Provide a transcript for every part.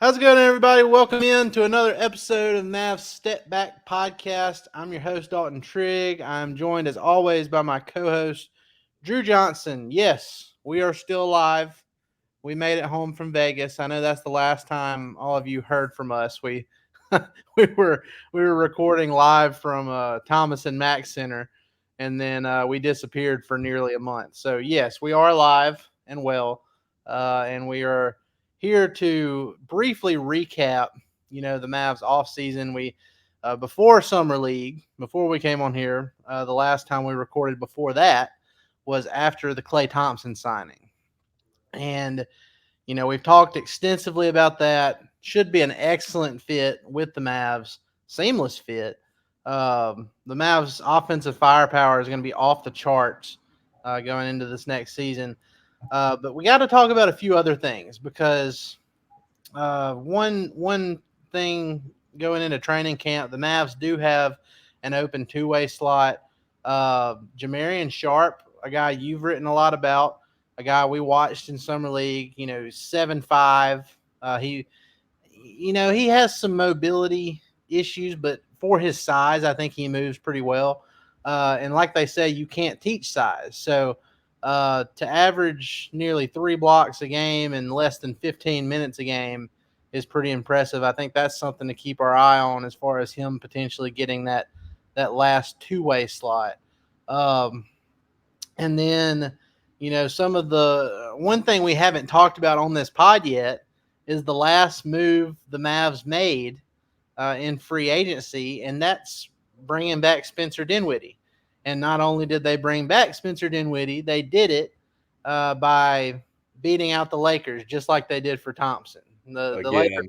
How's it going, everybody? Welcome in to another episode of Mavs Step Back Podcast. I'm your host, Dalton Trigg. I'm joined, as always, by my co-host, Drew Johnson. Yes, we are still alive. We made it home from Vegas. I know that's the last time all of you heard from us. We we were recording live from Thomas and Mack Center, and then we disappeared for nearly a month. So yes, we are alive and well, and we are here to briefly recap. The Mavs offseason. We before summer league, before we came on here, the last time we recorded before that was after the Klay Thompson signing. And, we've talked extensively about that. Should be an excellent fit with the Mavs, seamless fit. The Mavs' offensive firepower is going to be off the charts going into this next season. But we got to talk about a few other things because one thing going into training camp, the Mavs do have an open two-way slot. Jamarian Sharp, a guy you've written a lot about, a guy we watched in summer league. 7'5". He has some mobility issues, but for his size, I think he moves pretty well. And like they say, you can't teach size. So to average nearly 3 blocks a game and less than 15 minutes a game is pretty impressive. I think that's something to keep our eye on as far as him potentially getting that last two-way slot. And then, some of the one thing we haven't talked about on this pod yet is the last move the Mavs made in free agency, and that's bringing back Spencer Dinwiddie. And not only did they bring back Spencer Dinwiddie, they did it by beating out the Lakers, just like they did for Thompson. The Lakers,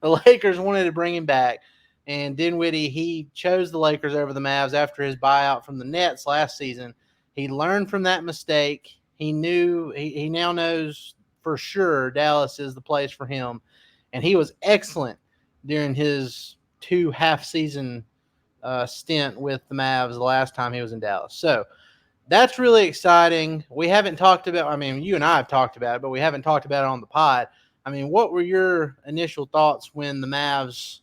the Lakers wanted to bring him back, and Dinwiddie, he chose the Lakers over the Mavs after his buyout from the Nets last season. He learned from that mistake. He knew he now knows for sure Dallas is the place for him, and he was excellent during his 2 half-season stint with the Mavs the last time he was in Dallas. So that's really exciting. We haven't talked about, you and I have talked about it, but we haven't talked about it on the pod. What were your initial thoughts when the Mavs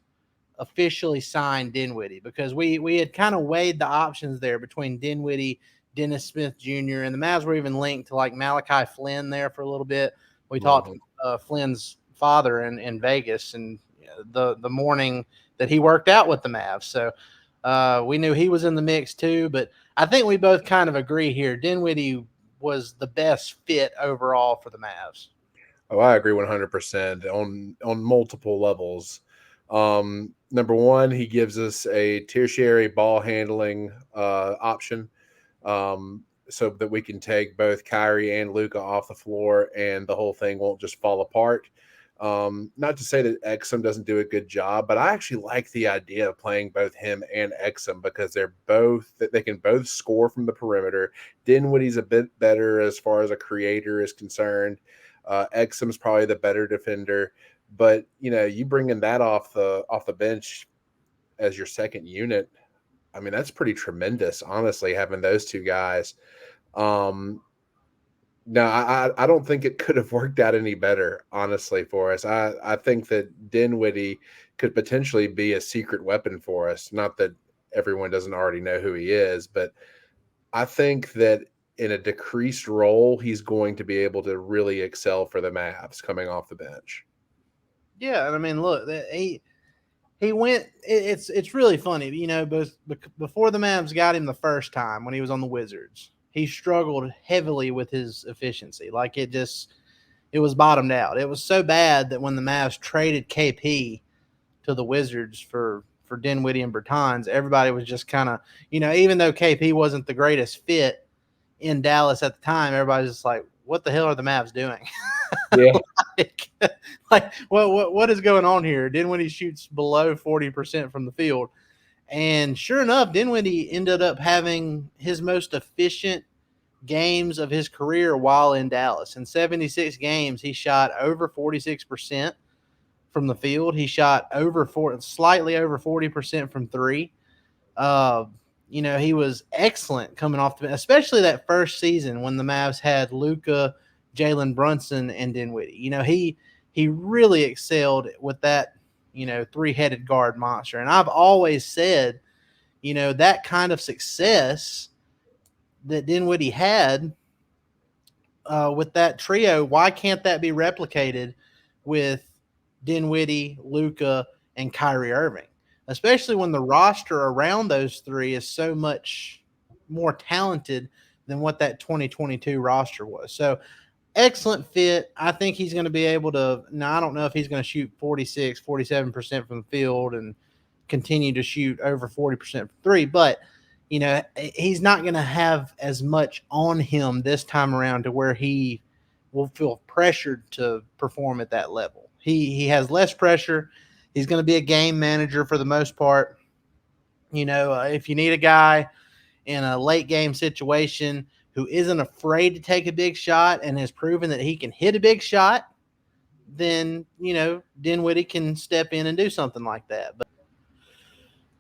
officially signed Dinwiddie? Because we had kind of weighed the options there between Dinwiddie, Dennis Smith Jr., and the Mavs were even linked to like Malachi Flynn there for a little bit. We talked to Flynn's father in Vegas and the morning that he worked out with the Mavs. So we knew he was in the mix too, but I think we both kind of agree here. Dinwiddie was the best fit overall for the Mavs. Oh, I agree 100% on multiple levels. Number one, he gives us a tertiary ball handling option, so that we can take both Kyrie and Luka off the floor, and the whole thing won't just fall apart. Not to say that Exum doesn't do a good job, but I actually like the idea of playing both him and Exum because they can both score from the perimeter. Dinwiddie's a bit better as far as a creator is concerned. Exum's probably the better defender, but you bringing that off the bench as your second unit, that's pretty tremendous, honestly, having those two guys. No, I don't think it could have worked out any better, honestly, for us. I think that Dinwiddie could potentially be a secret weapon for us. Not that everyone doesn't already know who he is, but I think that in a decreased role, he's going to be able to really excel for the Mavs coming off the bench. Yeah, and look, he went. It's really funny, before the Mavs got him the first time when he was on the Wizards, he struggled heavily with his efficiency. Like it was bottomed out. It was so bad that when the Mavs traded KP to the Wizards for Dinwiddie and Bertans, everybody was just kind of, even though KP wasn't the greatest fit in Dallas at the time, everybody's just like, what the hell are the Mavs doing? Yeah. What is going on here? Dinwiddie shoots below 40% from the field. And sure enough, Dinwiddie ended up having his most efficient games of his career while in Dallas. In 76 games, he shot over 46% from the field. He shot slightly over 40% from three. He was excellent coming off the bench, especially that first season when the Mavs had Luka, Jalen Brunson, and Dinwiddie. he really excelled with that, three-headed guard monster. And I've always said, that kind of success that Dinwiddie had with that trio, why can't that be replicated with Dinwiddie, Luka, and Kyrie Irving? Especially when the roster around those three is so much more talented than what that 2022 roster was. So excellent fit. I think he's going to be able to. Now, I don't know if he's going to shoot 46, 47% from the field and continue to shoot over 40% from three, but he's not going to have as much on him this time around to where he will feel pressured to perform at that level. He has less pressure. He's going to be a game manager for the most part. If you need a guy in a late game situation who isn't afraid to take a big shot and has proven that he can hit a big shot, then Dinwiddie can step in and do something like that.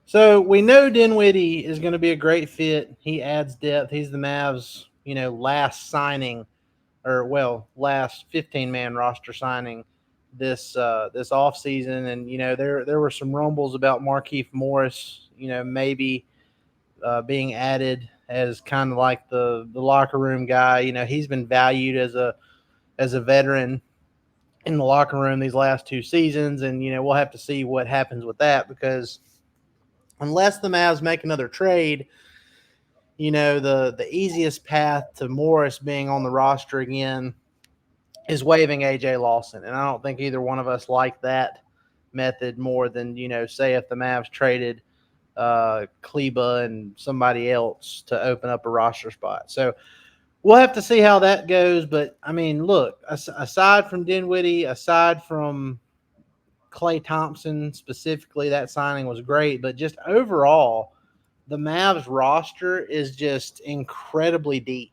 So we know Dinwiddie is going to be a great fit. He adds depth. He's the Mavs, last signing, last 15-man roster signing this offseason. And there were some rumbles about Markieff Morris, maybe being added as kind of like the locker room guy. He's been valued as a veteran in the locker room these last two seasons, and we'll have to see what happens with that, because unless the Mavs make another trade, the easiest path to Morris being on the roster again is waiving AJ Lawson. And I don't think either one of us like that method more than, say if the Mavs traded Kleba and somebody else to open up a roster spot. So we'll have to see how that goes. But, I mean, look, aside from Dinwiddie, aside from Klay Thompson specifically, that signing was great. But just overall, the Mavs roster is just incredibly deep.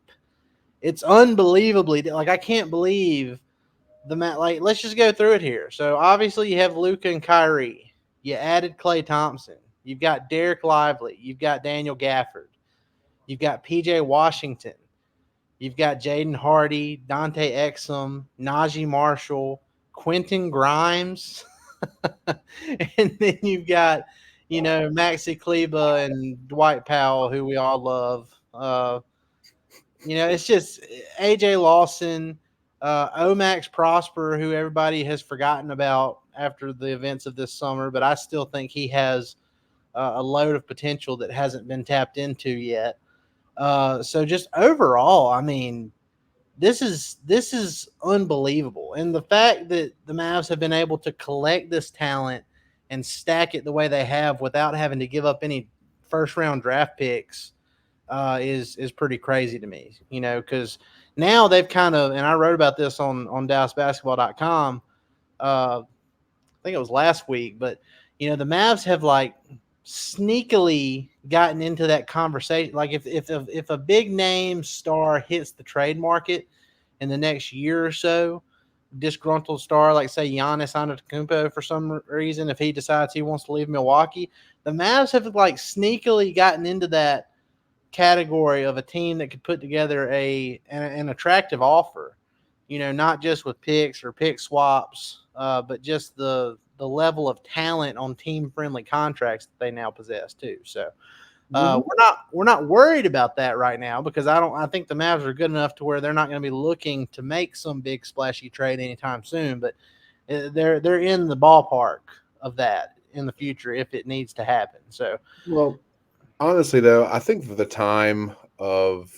It's unbelievably like I can't believe like let's just go through it here. So obviously you have Luka and Kyrie. You added Klay Thompson. You've got Derek Lively. You've got Daniel Gafford. You've got PJ Washington. You've got Jaden Hardy, Dante Exum, Najee Marshall, Quentin Grimes. And then you've got, Maxi Kleba and Dwight Powell, who we all love. It's just AJ Lawson, Omax Prosper, who everybody has forgotten about after the events of this summer, but I still think he has a load of potential that hasn't been tapped into yet. So just overall, I mean, this is unbelievable. And the fact that the Mavs have been able to collect this talent and stack it the way they have without having to give up any first round draft picks is pretty crazy to me, because now they've kind of, and I wrote about this on DallasBasketball.com, I think it was last week, but the Mavs have like sneakily gotten into that conversation. Like if a big name star hits the trade market in the next year or so, disgruntled star like say Giannis Antetokounmpo for some reason, if he decides he wants to leave Milwaukee, the Mavs have like sneakily gotten into that category of a team that could put together an attractive offer, not just with picks or pick swaps, but just the level of talent on team friendly contracts that they now possess too. So we're not worried about that right now, because I think the Mavs are good enough to where they're not going to be looking to make some big splashy trade anytime soon, but they're in the ballpark of that in the future if it needs to happen. So well, honestly, though, I think for the time of,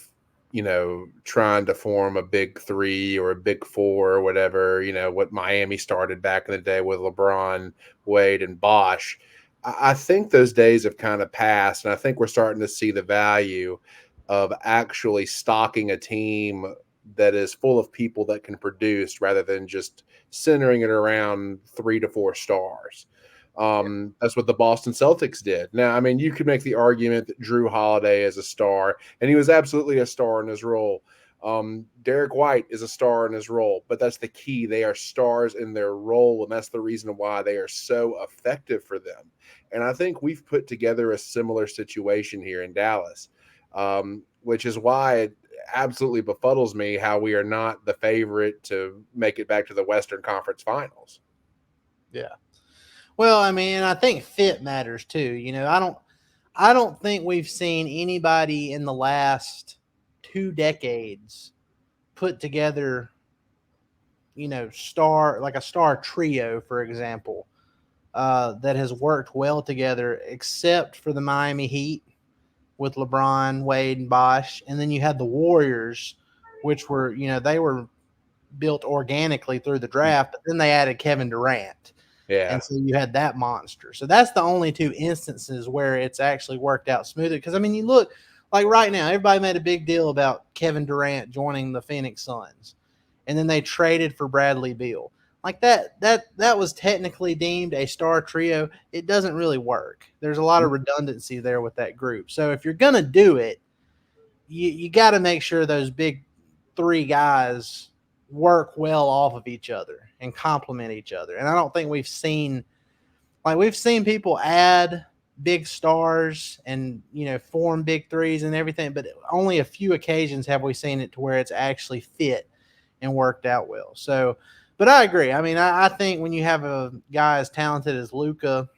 trying to form a big three or a big four or whatever, what Miami started back in the day with LeBron, Wade, and Bosh, I think those days have kind of passed. And I think we're starting to see the value of actually stocking a team that is full of people that can produce rather than just centering it around 3 to 4 stars. That's what the Boston Celtics did. Now, I mean, you could make the argument that Drew Holiday is a star, and he was absolutely a star in his role. Derek White is a star in his role, but that's the key. They are stars in their role, and that's the reason why they are so effective for them. And I think we've put together a similar situation here in Dallas, which is why absolutely befuddles me how we are not the favorite to make it back to the Western Conference Finals. Yeah. Well, I mean, I think fit matters too. I don't think we've seen anybody in the last 2 decades put together, a star trio, for example, that has worked well together, except for the Miami Heat with LeBron, Wade, and Bosh. And then you had the Warriors, which were, they were built organically through the draft, but then they added Kevin Durant. Yeah. And so you had that monster. So that's the only two instances where it's actually worked out smoother. Because, I mean, you look like right now, everybody made a big deal about Kevin Durant joining the Phoenix Suns. And then they traded for Bradley Beal. Like that was technically deemed a star trio. It doesn't really work. There's a lot of redundancy there with that group. So if you're going to do it, you got to make sure those big three guys work well off of each other and complement each other. And I don't think we've seen people add big stars and form big threes and everything, but only a few occasions have we seen it to where it's actually fit and worked out well. So, but I agree. I mean, I think when you have a guy as talented as Luka,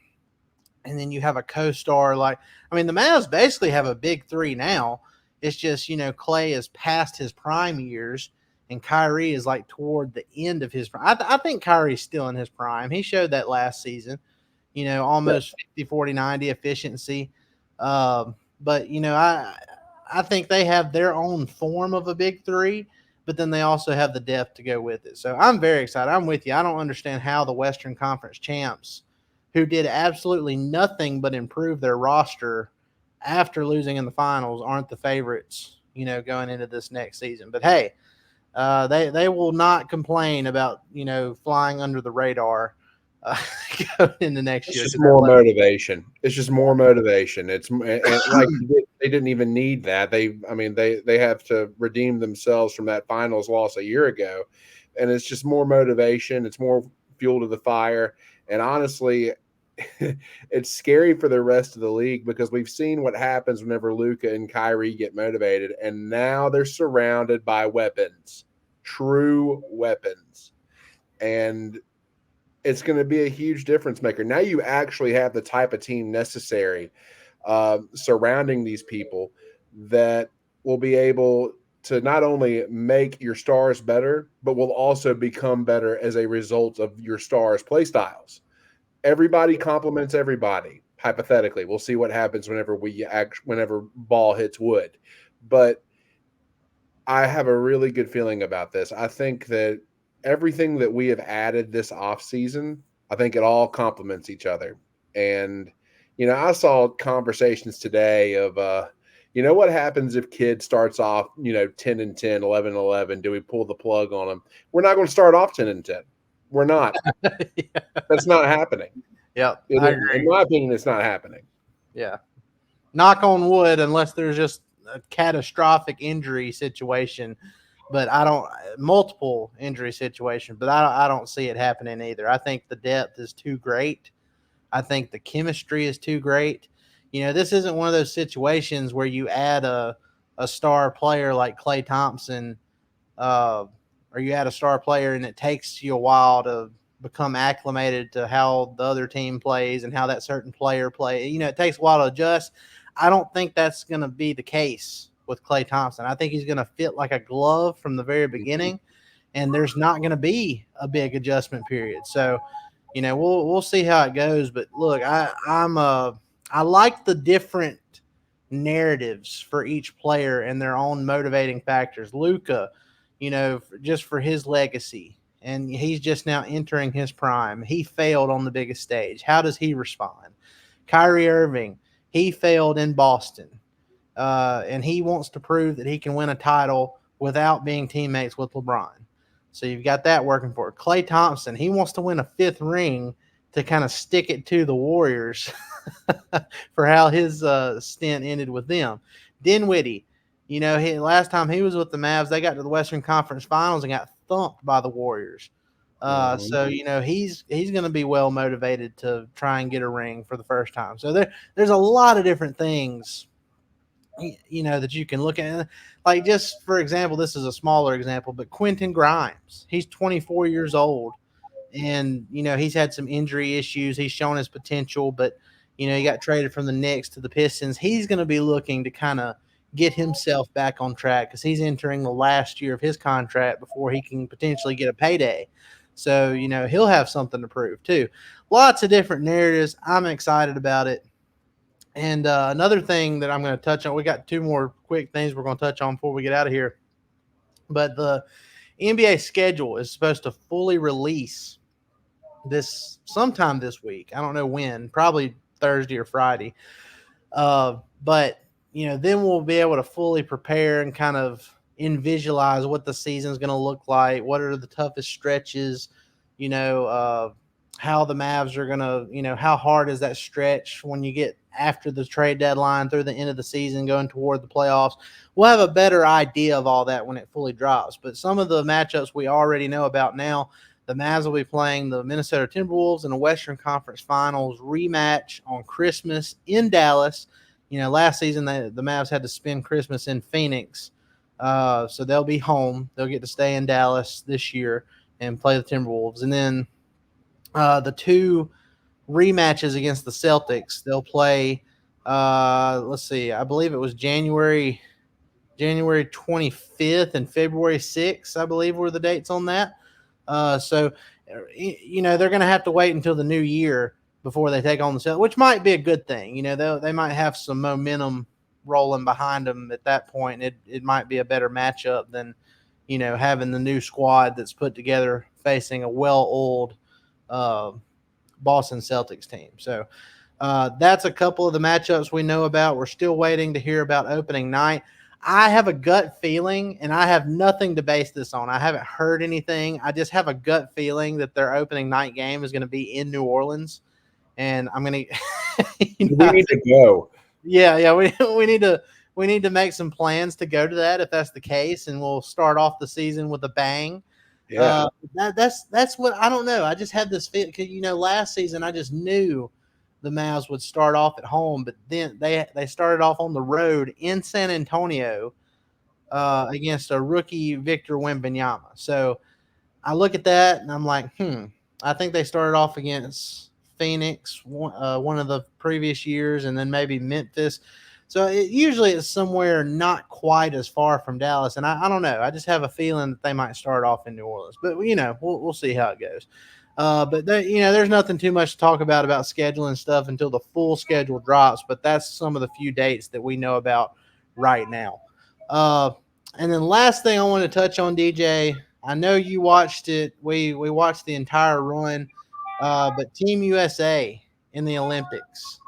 and then you have a co-star the Mavs basically have a big three now. It's just, Clay is past his prime years and Kyrie is like toward the end of his prime. I think Kyrie's still in his prime. He showed that last season, almost 50, 40, 90 efficiency. But, I think they have their own form of a big three, but then they also have the depth to go with it. So I'm very excited. I'm with you. I don't understand how the Western Conference champs, who did absolutely nothing but improve their roster after losing in the finals, aren't the favorites, going into this next season. But hey, they will not complain about flying under the radar going into next year. It's just more motivation. It's just more motivation. It's like they didn't even need that. They have to redeem themselves from that finals loss a year ago, and it's just more motivation. It's more fuel to the fire. And honestly, it's scary for the rest of the league because we've seen what happens whenever Luka and Kyrie get motivated, and now they're surrounded by weapons, true weapons, and it's going to be a huge difference maker. Now you actually have the type of team necessary surrounding these people that will be able to not only make your stars better, but will also become better as a result of your stars' play styles. Everybody compliments everybody. Hypothetically, we'll see what happens whenever ball hits wood. But I have a really good feeling about this. I think that everything that we have added this offseason, I think it all complements each other. And, I saw conversations today of, what happens if kid starts off, 10-10, 11-11? Do we pull the plug on them? We're not going to start off 10-10. We're not. Yeah. That's not happening. Yeah, In my opinion, it's not happening. Yeah. Knock on wood, unless there's just a catastrophic injury situation, but multiple injury situation, but I don't see it happening either. I think the depth is too great. I think the chemistry is too great. This isn't one of those situations where you add a star player like Klay Thompson, or you add a star player and it takes you a while to become acclimated to how the other team plays and how that certain player plays. It takes a while to adjust. I don't think that's going to be the case with Klay Thompson. I think he's going to fit like a glove from the very beginning, and there's not going to be a big adjustment period. So, we'll see how it goes. But look, I like the different narratives for each player and their own motivating factors. Luka, just for his legacy, and he's just now entering his prime. He failed on the biggest stage. How does he respond? Kyrie Irving, he failed in Boston, and he wants to prove that he can win a title without being teammates with LeBron. So you've got that working for it. Klay Thompson, he wants to win a fifth ring to kind of stick it to the Warriors for how his stint ended with them. Dinwiddie, last time he was with the Mavs, they got to the Western Conference Finals and got thumped by the Warriors. So he's going to be well motivated to try and get a ring for the first time. So there's a lot of different things that you can look at. Like, just for example, this is a smaller example, but Quentin Grimes, he's 24 years old, and he's had some injury issues. He's shown his potential, but he got traded from the Knicks to the Pistons. He's going to be looking to kind of get himself back on track because he's entering the last year of his contract before he can potentially get a payday. So he'll have something to prove too. Lots of different narratives. I'm excited about it. And another thing that I'm going to touch on, we got two more quick things we're going to touch on before we get out of here. But the NBA schedule is supposed to fully release this sometime this week. I don't know when, probably Thursday or Friday. But then we'll be able to fully prepare and kind of visualize what the season's going to look like. What are the toughest stretches? How the Mavs are going to, how hard is that stretch when you get after the trade deadline through the end of the season going toward the playoffs. We'll have a better idea of all that when it fully drops. But some of the matchups we already know about now, the Mavs will be playing the Minnesota Timberwolves in the Western Conference Finals rematch on Christmas in Dallas. Last season the Mavs had to spend Christmas in Phoenix. So they'll be home. They'll get to stay in Dallas this year and play the Timberwolves. And then the two rematches against the Celtics, they'll play, let's see, I believe it was January 25th and February 6th, I believe were the dates on that. So they're going to have to wait until the new year before they take on the Celtics, which might be a good thing. They might have some momentum rolling behind them at that point. It might be a better matchup than, having the new squad that's put together facing a well-oiled Boston Celtics team. So that's a couple of the matchups we know about. We're still waiting to hear about opening night. I have a gut feeling, and I have nothing to base this on. I haven't heard anything. I just have a gut feeling that their opening night game is going to be in New Orleans, and I'm going to. We need to go. Yeah. We need to make some plans to go to that if that's the case, and we'll start off the season with a bang. Yeah. That's what I don't know. I just had this feeling because last season I just knew the Mavs would start off at home, but then they started off on the road in San Antonio against a rookie Victor Wembanyama. So I look at that and I'm like, I think they started off against Phoenix one of the previous years, and then maybe Memphis. So usually it's somewhere not quite as far from Dallas, and I don't know. I just have a feeling that they might start off in New Orleans, but we'll see how it goes. But there's nothing too much to talk about scheduling stuff until the full schedule drops. But that's some of the few dates that we know about right now. And then last thing I want to touch on, DJ. I know you watched it. We watched the entire run, but Team USA in the Olympics.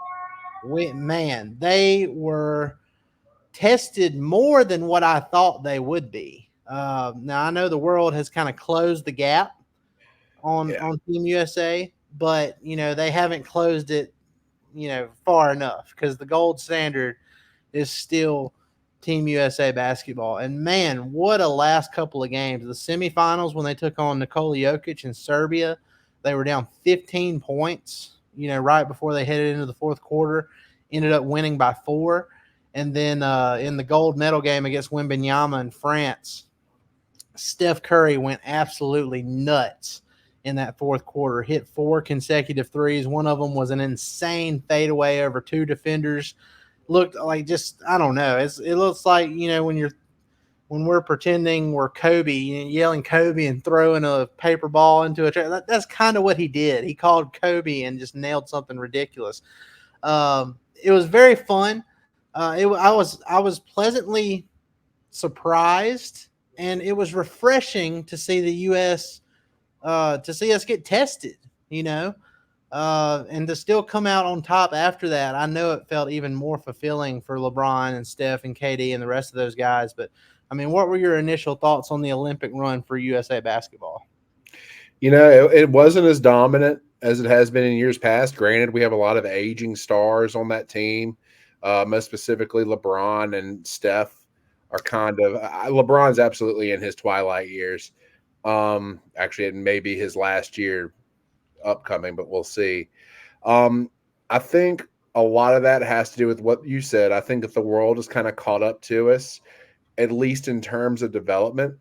They were tested more than what I thought they would be. Now I know the world has kind of closed the gap on Team USA, but they haven't closed it far enough because the gold standard is still Team USA basketball. And man, what a last couple of games! The semifinals when they took on Nikola Jokic in Serbia, they were down 15 points. Right before they headed into the fourth quarter, ended up winning by 4. And then in the gold medal game against Wembanyama in France, Steph Curry went absolutely nuts in that fourth quarter, hit 4 consecutive threes. One of them was an insane fadeaway over 2 defenders. Looked like I don't know. It looks like, when we're pretending we're Kobe, yelling Kobe and throwing a paper ball into a tray. That's kind of what he did. He called Kobe and just nailed something ridiculous. It was very fun. I was pleasantly surprised, and it was refreshing to see the U.S. To see us get tested, and to still come out on top after that. I know it felt even more fulfilling for LeBron and Steph and KD and the rest of those guys. But I mean, what were your initial thoughts on the Olympic run for USA basketball? It wasn't as dominant as it has been in years past. Granted, we have a lot of aging stars on that team. Most specifically, LeBron and Steph are kind of LeBron's absolutely in his twilight years. Actually, it may be his last year upcoming, but we'll see. I think a lot of that has to do with what you said. I think that the world is kind of caught up to us, at least in terms of development.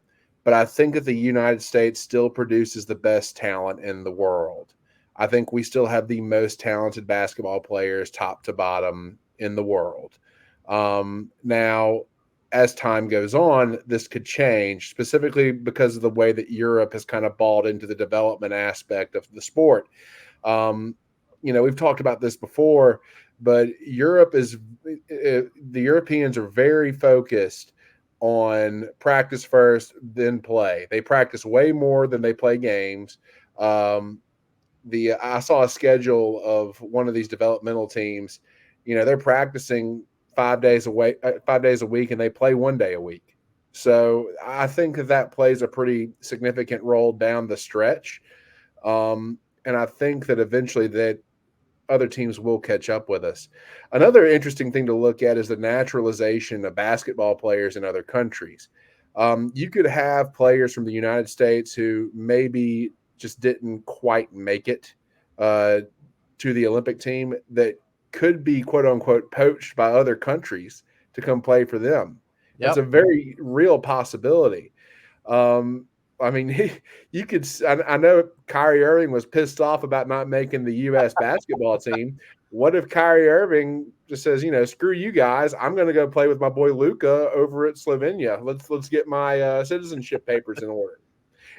But I think that the United States still produces the best talent in the world. I think we still have the most talented basketball players, top to bottom, in the world. Now, as time goes on, this could change, specifically because of the way that Europe has kind of bought into the development aspect of the sport. Um, we've talked about this before, but the Europeans are very focused on practice first, then play. They practice way more than they play games. Um, I saw a schedule of one of these developmental teams. They're practicing 5 days a week, and they play 1 day a week. So I think that plays a pretty significant role down the stretch. And I think that eventually that other teams will catch up with us. Another interesting thing to look at is the naturalization of basketball players in other countries. You could have players from the United States who maybe just didn't quite make it to the Olympic team that could be, quote unquote, poached by other countries to come play for them. That's a Yep. very real possibility. Um, I mean, you could. I know Kyrie Irving was pissed off about not making the U.S. basketball team. What if Kyrie Irving just says, screw you guys, I'm going to go play with my boy Luca over at Slovenia. Let's get my citizenship papers in order.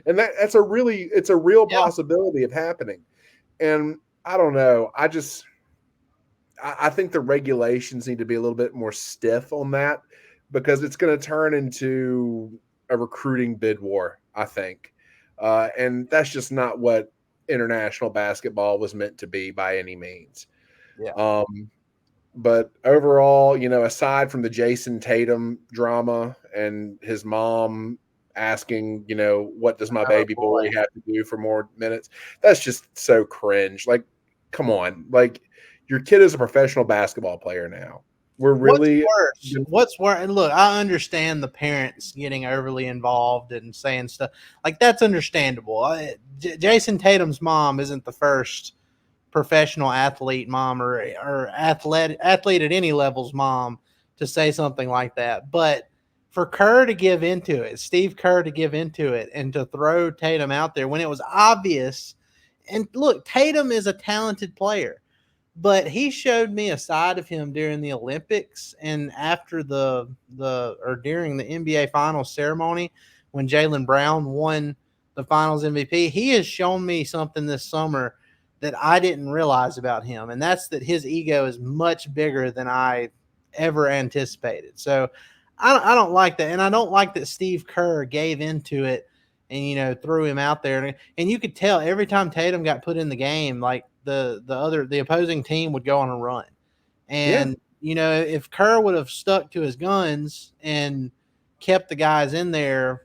And it's a real Yeah. possibility of happening. And I don't know. I think the regulations need to be a little bit more stiff on that because it's going to turn into a recruiting bid war, I think. And that's just not what international basketball was meant to be by any means. Yeah. But overall, aside from the Jason Tatum drama and his mom asking, what does my Oh baby boy boy. have to do for more minutes? That's just so cringe. Like, come on. Like, your kid is a professional basketball player now. We're What's really worse? What's worse? And look, I understand the parents getting overly involved and saying stuff like that's understandable. Jason Tatum's mom isn't the first professional athlete mom or athlete at any level's mom to say something like that. But for Kerr to give into it, Steve Kerr to give into it, and to throw Tatum out there when it was obvious. And look, Tatum is a talented player, but he showed me a side of him during the Olympics and after or during the NBA Finals ceremony when Jaylen Brown won the Finals MVP. He has shown me something this summer that I didn't realize about him, and that's that his ego is much bigger than I ever anticipated. So I don't like that, and I don't like that Steve Kerr gave into it and threw him out there, and you could tell every time Tatum got put in the game, like the opposing team would go on a run, yeah. and if Kerr would have stuck to his guns and kept the guys in there,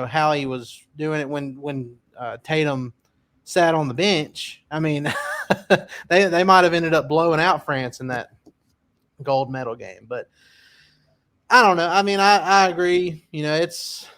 how he was doing it when Tatum sat on the bench. I mean, they might have ended up blowing out France in that gold medal game, but I don't know. I mean, I agree. It's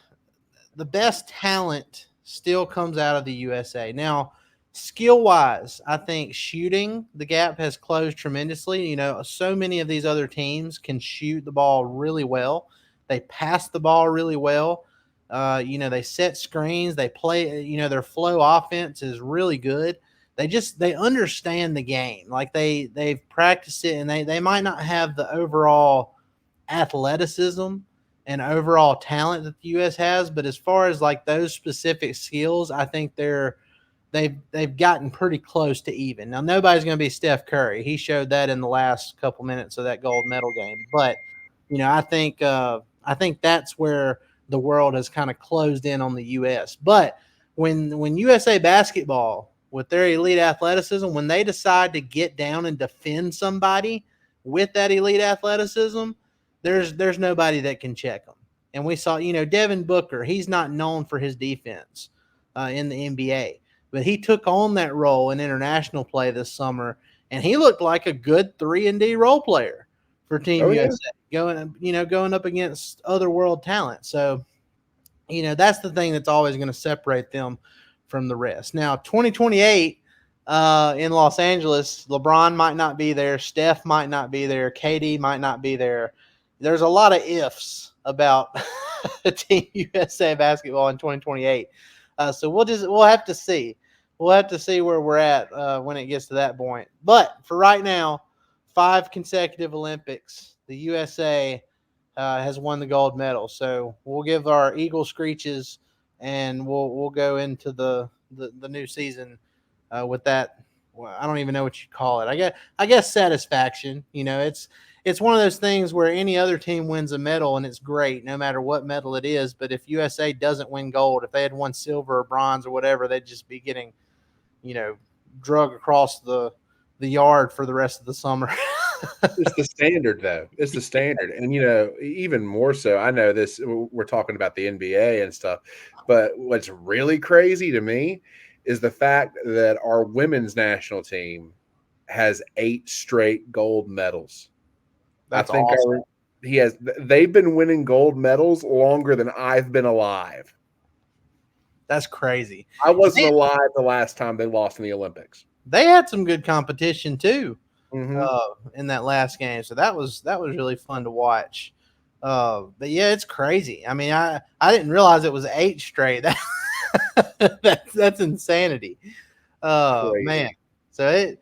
the best talent still comes out of the USA. Now, skill wise, I think shooting the gap has closed tremendously. So many of these other teams can shoot the ball really well. They pass the ball really well. They set screens. They play. Their flow offense is really good. They understand the game. Like they've practiced it, and they might not have the overall athleticism and overall talent that the US has, but as far as like those specific skills, I think they've gotten pretty close to even. Now nobody's going to be Steph Curry. He showed that in the last couple minutes of that gold medal game, but I think that's where the world has kind of closed in on the US. But when USA basketball with their elite athleticism, when they decide to get down and defend somebody with that elite athleticism, there's nobody that can check them. And we saw, Devin Booker, he's not known for his defense in the NBA, but he took on that role in international play this summer, and he looked like a good 3-and-D role player for Team Oh, yeah. USA, going up against other world talent. So, that's the thing that's always going to separate them from the rest. Now, 2028, in Los Angeles. LeBron might not be there. Steph might not be there. KD might not be there. There's a lot of ifs about Team USA basketball in 2028. So we'll have to see. We'll have to see where we're at when it gets to that point. But for right now, 5 consecutive Olympics. The USA has won the gold medal. So we'll give our Eagle screeches, and we'll go into the new season with that. Well, I don't even know what you call it. I guess satisfaction. It's one of those things where any other team wins a medal and it's great, no matter what medal it is. But if USA doesn't win gold, if they had won silver or bronze or whatever, they'd just be getting, you know, drug across the yard for the rest of the summer. It's the standard, though. It's the standard. And, even more so, I know this, we're talking about the NBA and stuff, but what's really crazy to me is the fact that our women's national team has 8 straight gold medals. That's awesome. They've been winning gold medals longer than I've been alive. That's crazy. I wasn't alive the last time they lost in the Olympics. They had some good competition too. Mm-hmm. In that last game. So that was really fun to watch. But yeah, it's crazy. I mean, I didn't realize it was 8 straight. That's insanity. Man. So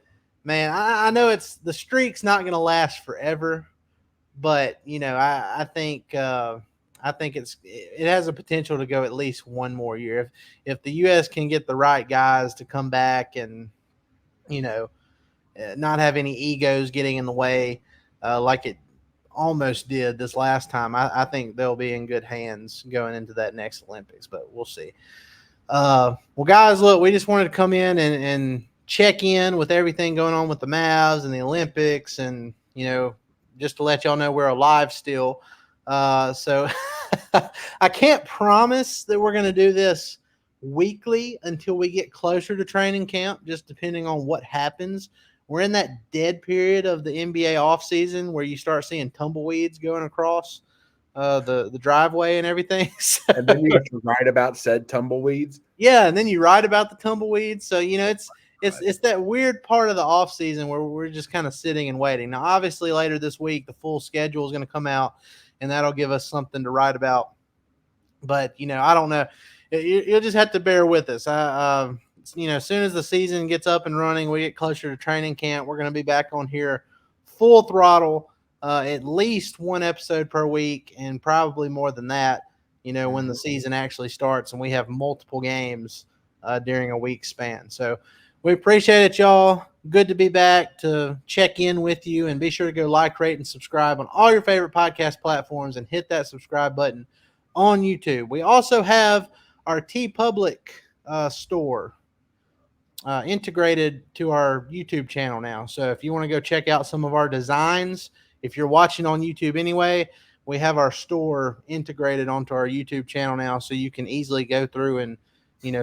I know the streak's not going to last forever, but I think it has a potential to go at least one more year if the U.S. can get the right guys to come back and not have any egos getting in the way like it almost did this last time. I think they'll be in good hands going into that next Olympics, but we'll see. Well, guys, look, we just wanted to come in and check in with everything going on with the Mavs and the Olympics, and just to let y'all know we're alive still. So I can't promise that we're going to do this weekly until we get closer to training camp, just depending on what happens. We're in that dead period of the NBA offseason where you start seeing tumbleweeds going across the driveway and everything. So, and then you have to write about said tumbleweeds. Yeah, and then you write about the tumbleweeds. So it's that weird part of the offseason where we're just kind of sitting and waiting. Now, obviously, later this week the full schedule is going to come out, and that'll give us something to write about. But I don't know. You'll just have to bear with us. As soon as the season gets up and running, we get closer to training camp, we're going to be back on here full throttle, at least one episode per week, and probably more than that, when the season actually starts and we have multiple games during a week span. So we appreciate it, y'all. Good to be back to check in with you, and be sure to go like, rate, and subscribe on all your favorite podcast platforms, and hit that subscribe button on YouTube. We also have our TeePublic store integrated to our YouTube channel now. So if you want to go check out some of our designs, if you're watching on YouTube anyway, we have our store integrated onto our YouTube channel now, so you can easily go through and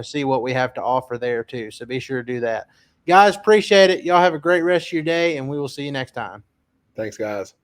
see what we have to offer there too. So be sure to do that. Guys, appreciate it. Y'all have a great rest of your day, and we will see you next time. Thanks, guys.